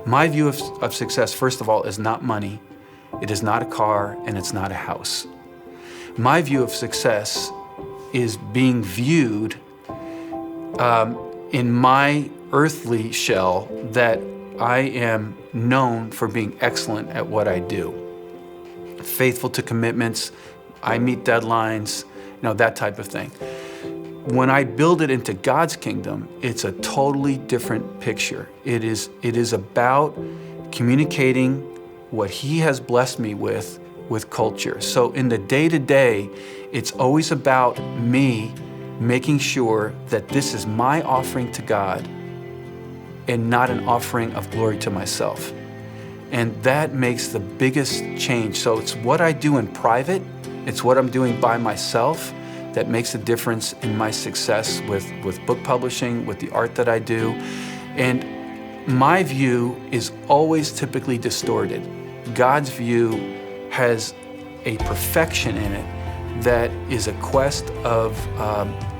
My view of success, first of all, is not money, it is not a car, and it's not a house. My view of success is being viewed in my earthly shell that I am known for being excellent at what I do. Faithful to commitments, I meet deadlines, that type of thing. When I build it into God's kingdom, it's a totally different picture. It is about communicating what He has blessed me with culture. So in the day-to-day, it's always about me making sure that this is my offering to God and not an offering of glory to myself. And that makes the biggest change. So it's what I do in private, it's what I'm doing by myself that makes a difference in my success with book publishing, with the art that I do. And my view is always typically distorted. God's view has a perfection in it that is a quest of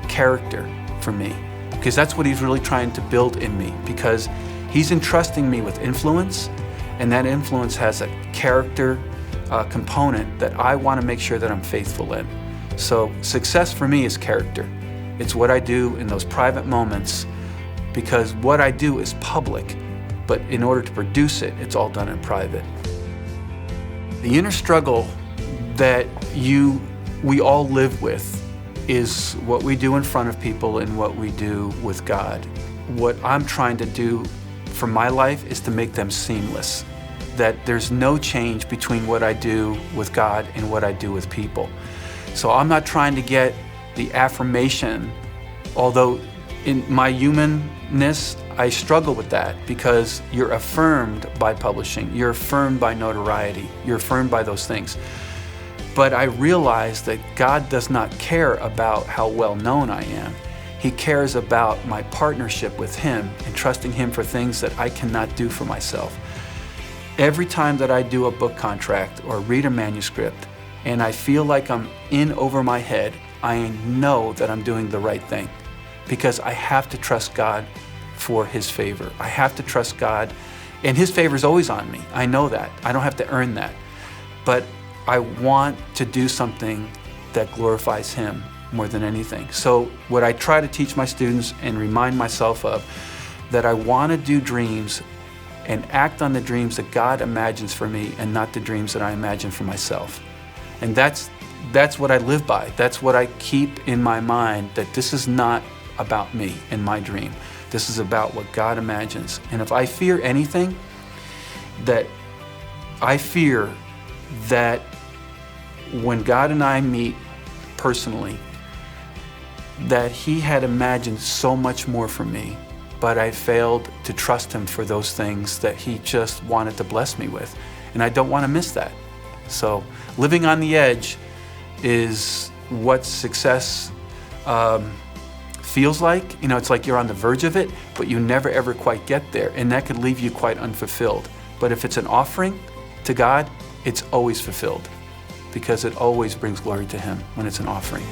character for me, because that's what He's really trying to build in me, because He's entrusting me with influence, and that influence has a character component that I want to make sure that I'm faithful in. So success for me is character. It's what I do in those private moments, because what I do is public, but in order to produce it, it's all done in private. The inner struggle that we all live with is what we do in front of people and what we do with God. What I'm trying to do for my life is to make them seamless, that there's no change between what I do with God and what I do with people. So I'm not trying to get the affirmation, although in my humanness, I struggle with that, because you're affirmed by publishing, you're affirmed by notoriety, you're affirmed by those things. But I realize that God does not care about how well known I am. He cares about my partnership with Him and trusting Him for things that I cannot do for myself. Every time that I do a book contract or read a manuscript and I feel like I'm in over my head, I know that I'm doing the right thing, because I have to trust God for His favor. I have to trust God, and His favor is always on me. I know that. I don't have to earn that. But I want to do something that glorifies Him more than anything. So what I try to teach my students and remind myself of, that I want to do dreams and act on the dreams that God imagines for me and not the dreams that I imagine for myself. And that's what I live by. That's what I keep in my mind, that this is not about me and my dream. This is about what God imagines. And if I fear anything, that I fear that when God and I meet personally, that He had imagined so much more for me, but I failed to trust Him for those things that He just wanted to bless me with. And I don't want to miss that. So living on the edge is what success feels like. It's like you're on the verge of it, but you never ever quite get there. And that could leave you quite unfulfilled. But if it's an offering to God, it's always fulfilled, because it always brings glory to Him when it's an offering.